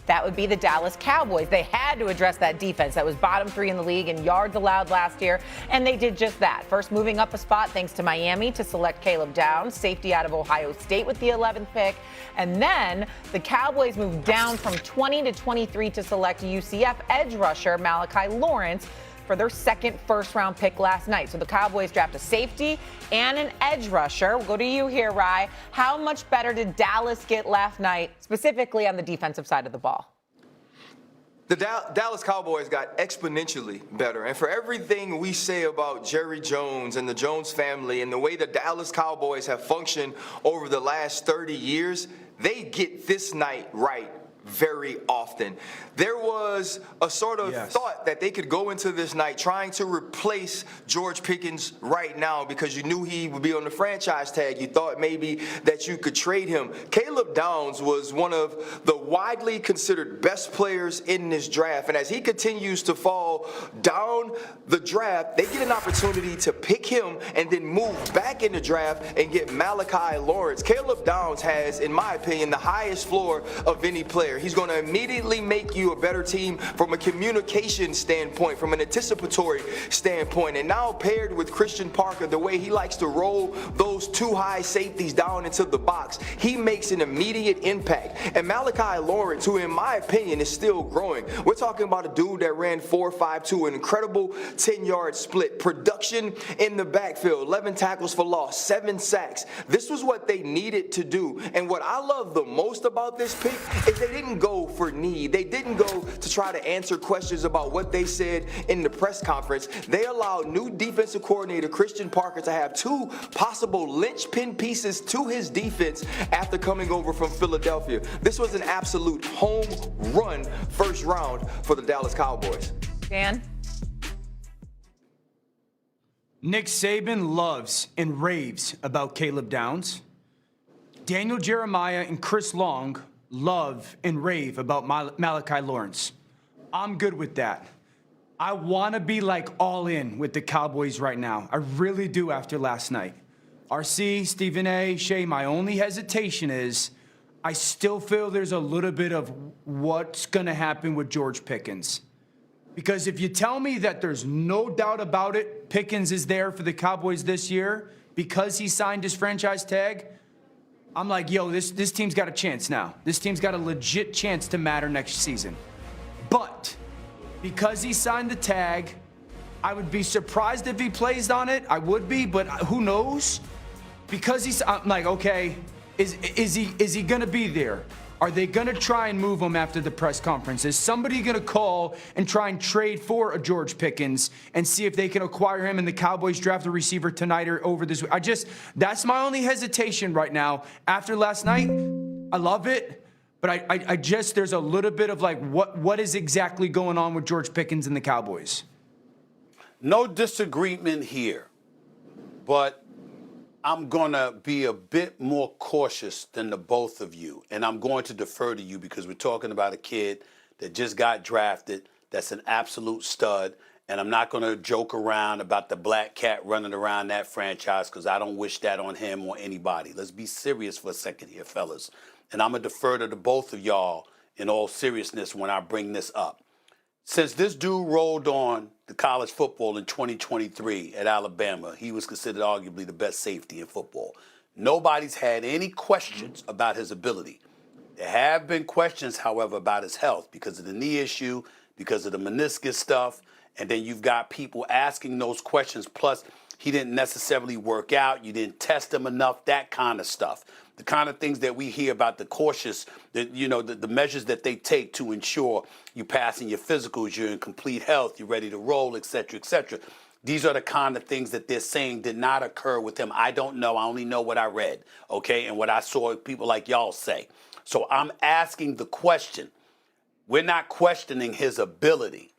That would be the Dallas Cowboys. They had to address that defense that was bottom 3 in the league in yards allowed last year, and they did just that. First moving up a spot thanks to Miami to select Caleb Downs, safety out of Ohio State with the 11th pick. And then the Cowboys moved down from 20 to 23 to select UCF edge rusher Malachi Lawrence for their second first-round pick last night. So the Cowboys draft a safety and an edge rusher. We'll go to you here, Rye. How much better did Dallas get last night, specifically on the defensive side of the ball? The Dallas Cowboys got exponentially better. And for everything we say about Jerry Jones and the Jones family and the way the Dallas Cowboys have functioned over the last 30 years, they get this night right very often. There was a sort of thought that they could go into this night trying to replace George Pickens right now because you knew he would be on the franchise tag. You thought maybe that you could trade him. Caleb Downs was one of the widely considered best players in this draft. And as he continues to fall down the draft, they get an opportunity to pick him and then move back in the draft and get Malachi Lawrence. Caleb Downs has, in my opinion, the highest floor of any player. He's going to immediately make you a better team from a communication standpoint, from an anticipatory standpoint. And now paired with Christian Parker, the way he likes to roll those two high safeties down into the box, he makes an immediate impact. And Malachi Lawrence, who in my opinion is still growing, we're talking about a dude that ran 4.52, an incredible 10-yard split, production in the backfield, 11 tackles for loss, 7 sacks. This was what they needed to do. And what I love the most about this pick is they didn't go for need. They didn't go to try to answer questions about what they said in the press conference. They allowed new defensive coordinator Christian Parker to have 2 possible linchpin pieces to his defense after coming over from Philadelphia. This was an absolute home run first round for the Dallas Cowboys. Dan? Nick Saban loves and raves about Caleb Downs. Daniel Jeremiah and Chris Long love and rave about Malachi Lawrence. I'm good with that. I want to be like all in with the Cowboys right now. I really do after last night. RC, Stephen A, Shay, my only hesitation is I still feel there's a little bit of what's going to happen with George Pickens. Because if you tell me that there's no doubt about it, Pickens is there for the Cowboys this year because he signed his franchise tag, I'm like, yo, this team's got a chance now. This team's got a legit chance to matter next season. But because he signed the tag, I would be surprised if he plays on it. I would be, but who knows? Because I'm like, okay, is he gonna be there? Are they going to try and move him after the press conference? Is somebody going to call and try and trade for a George Pickens and see if they can acquire him and the Cowboys draft a receiver tonight or over this week? That's my only hesitation right now. After last night, I love it, but I just, there's a little bit of like, what is exactly going on with George Pickens and the Cowboys? No disagreement here, but I'm going to be a bit more cautious than the both of you, and I'm going to defer to you because we're talking about a kid that just got drafted that's an absolute stud, and I'm not going to joke around about the black cat running around that franchise because I don't wish that on him or anybody. Let's be serious for a second here, fellas, and I'm going to defer to the both of y'all in all seriousness when I bring this up. Since this dude rolled on the college football in 2023 at Alabama, he was considered arguably the best safety in football. Nobody's had any questions about his ability. There have been questions, however, about his health because of the knee issue, because of the meniscus stuff, and then you've got people asking those questions. Plus, he didn't necessarily work out. You didn't test him enough, that kind of stuff. The kind of things that we hear about the cautious, the measures that they take to ensure you passing your physicals, you're in complete health, you're ready to roll, et cetera, et cetera. These are the kind of things that they're saying did not occur with him. I don't know. I only know what I read, okay, and what I saw people like y'all say. So I'm asking the question. We're not questioning his ability,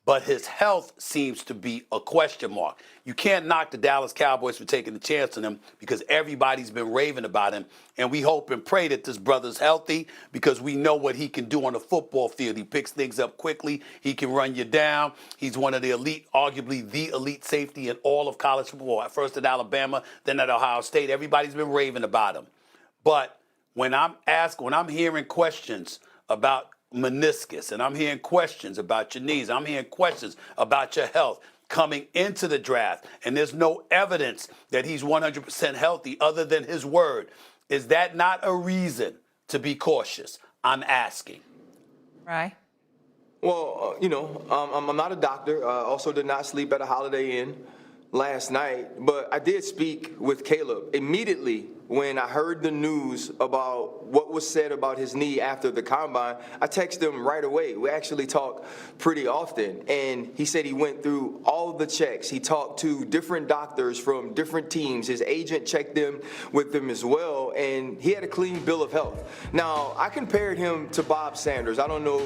but his health seems to be a question mark. You can't knock the Dallas Cowboys for taking the chance on him because everybody's been raving about him. And we hope and pray that this brother's healthy because we know what he can do on the football field. He picks things up quickly. He can run you down. He's one of the elite, arguably the elite safety in all of college football. At first at Alabama, then at Ohio State. Everybody's been raving about him. But when I'm hearing questions about meniscus, and I'm hearing questions about your knees. I'm hearing questions about your health coming into the draft, and there's no evidence that he's 100% healthy other than his word. Is that not a reason to be cautious? I'm asking. Right. Well, I'm not a doctor. Also did not sleep at a Holiday Inn last night, but I did speak with Caleb immediately when I heard the news about what was said about his knee after the combine. I texted him right away. We actually talk pretty often, and he said he went through all of the checks. He talked to different doctors from different teams. His agent checked them with them as well, and he had a clean bill of health. Now, I compared him to Bob Sanders. I don't know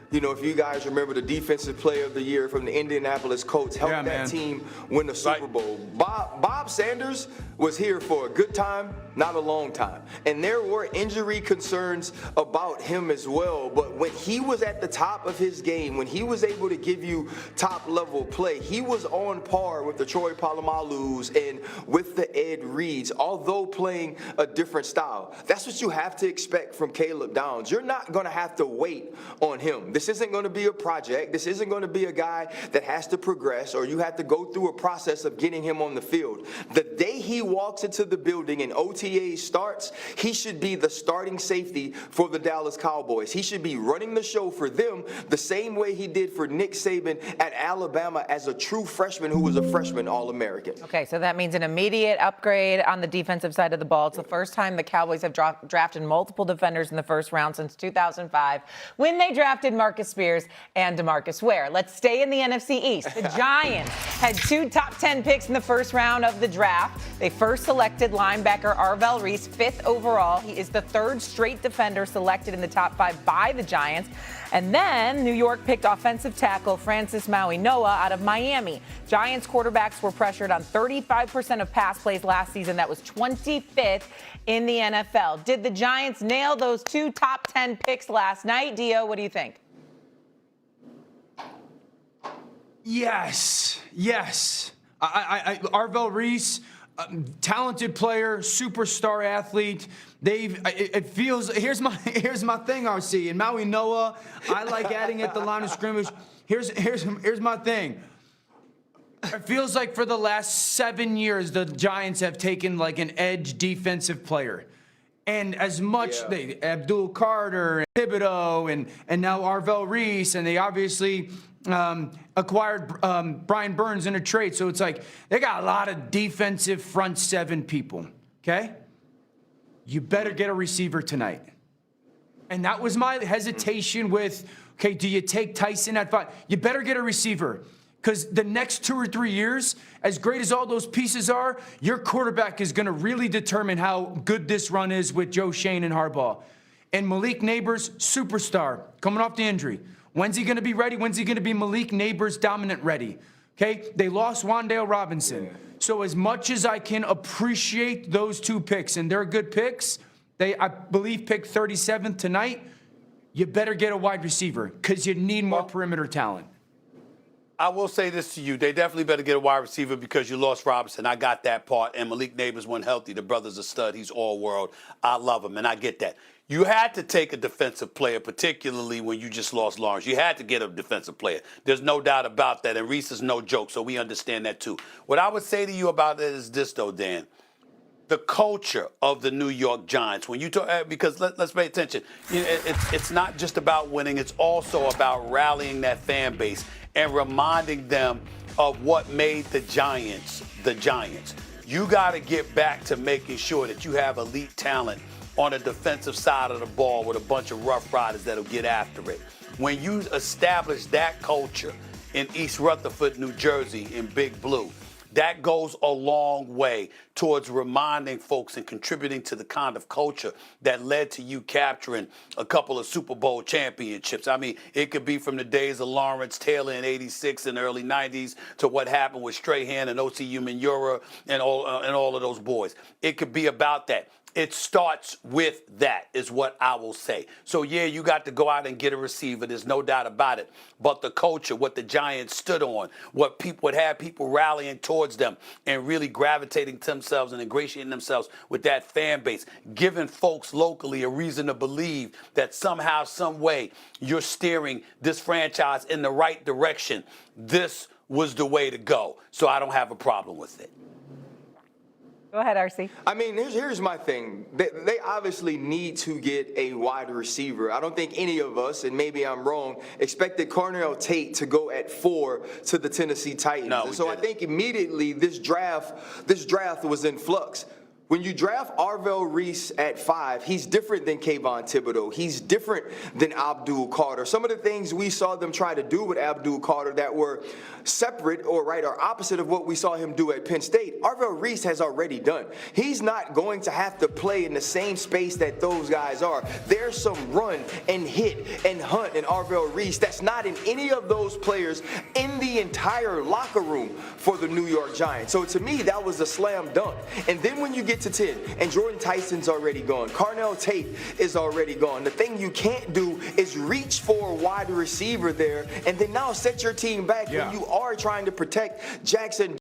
if you guys remember the Defensive Player of the Year from the Indianapolis Colts, helped that team win the Super Bowl. Bob Sanders was here for a good time, not a long time. And there were injury concerns about him as well. But when he was at the top of his game, when he was able to give you top-level play, he was on par with the Troy Palomalus and with the Ed Reeds, although playing a different style. That's what you have to expect from Caleb Downs. You're not going to have to wait on him. This isn't going to be a project. This isn't going to be a guy that has to progress or you have to go through a process of getting him on the field. The day he walks into the building and OTA starts, he should be the starting safety for the Dallas Cowboys. He should be running the show for them the same way he did for Nick Saban at Alabama as a true freshman who was a freshman All-American. Okay, so that means an immediate upgrade on the defensive side of the ball. It's the first time the Cowboys have drafted multiple defenders in the first round since 2005 when they drafted Marcus Spears and DeMarcus Ware. Let's stay in the NFC East. The Giants had 2 top 10 picks in the first round of the draft. They first selected linebacker Arvell Reese, 5th overall. He is the 3rd straight defender selected in the top 5 by the Giants. And then New York picked offensive tackle Francis Maui Noah out of Miami. Giants quarterbacks were pressured on 35% of pass plays last season. That was 25th in the NFL. Did the Giants nail those 2 top 10 picks last night? Dio, what do you think? Yes. Arvell Reese, talented player, superstar athlete. It feels. Here's my thing, RC. And Maui Noah, I like adding at the line of scrimmage. Here's my thing. It feels like for the last 7 years, the Giants have taken like an edge defensive player. And as much Abdul Carter, and Thibodeau, and now Arvell Reese, and they obviously acquired Brian Burns in a trade. So it's like they got a lot of defensive front 7 people, okay? You better get a receiver tonight. And that was my hesitation with, okay, do you take Tyson at 5? You better get a receiver. Because the next 2 or 3 years, as great as all those pieces are, your quarterback is going to really determine how good this run is with Joe Shane and Harbaugh. And Malik Neighbors, superstar, coming off the injury. When's he going to be ready? When's he going to be Malik Neighbors dominant ready? Okay, they lost Wan'Dale Robinson. Yeah. So as much as I can appreciate those 2 picks, and they're good picks, I believe, picked 37th tonight, you better get a wide receiver because you need more perimeter talent. I will say this to you. They definitely better get a wide receiver because you lost Robinson. I got that part. And Malik Neighbors went healthy. The brother's a stud. He's all world. I love him, and I get that. You had to take a defensive player, particularly when you just lost Lawrence. You had to get a defensive player. There's no doubt about that. And Reese is no joke, so we understand that too. What I would say to you about it is this, though, Dan. The culture of the New York Giants, when you talk, because let's pay attention. It's not just about winning. It's also about rallying that fan base and reminding them of what made the Giants the Giants. You got to get back to making sure that you have elite talent on the defensive side of the ball with a bunch of rough riders that'll get after it. When you establish that culture in East Rutherford, New Jersey, in Big Blue, that goes a long way towards reminding folks and contributing to the kind of culture that led to you capturing a couple of Super Bowl championships. I mean, it could be from the days of Lawrence Taylor in '86 and the early '90s to what happened with Strahan and O.C. Umenyiora and all of those boys. It could be about that. It starts with that, is what I will say. So, yeah, you got to go out and get a receiver. There's no doubt about it. But the culture, what the Giants stood on, what people would have people rallying towards them and really gravitating to themselves and ingratiating themselves with that fan base, giving folks locally a reason to believe that somehow, some way, you're steering this franchise in the right direction. This was the way to go. So I don't have a problem with it. Go ahead, RC. I mean, here's my thing. They obviously need to get a wide receiver. I don't think any of us, and maybe I'm wrong, expected Cornell Tate to go at 4 to the Tennessee Titans. No, and so I think immediately this draft was in flux. When you draft Arvell Reese at 5, he's different than Kayvon Thibodeau. He's different than Abdul Carter. Some of the things we saw them try to do with Abdul Carter that were separate or opposite of what we saw him do at Penn State, Arvell Reese has already done. He's not going to have to play in the same space that those guys are. There's some run and hit and hunt in Arvell Reese that's not in any of those players in the entire locker room for the New York Giants. So to me, that was a slam dunk. And then when you get to 10, and Jordan Tyson's already gone, Cornell Tate is already gone. The thing you can't do is reach for a wide receiver there and then now set your team back when you are trying to protect Jackson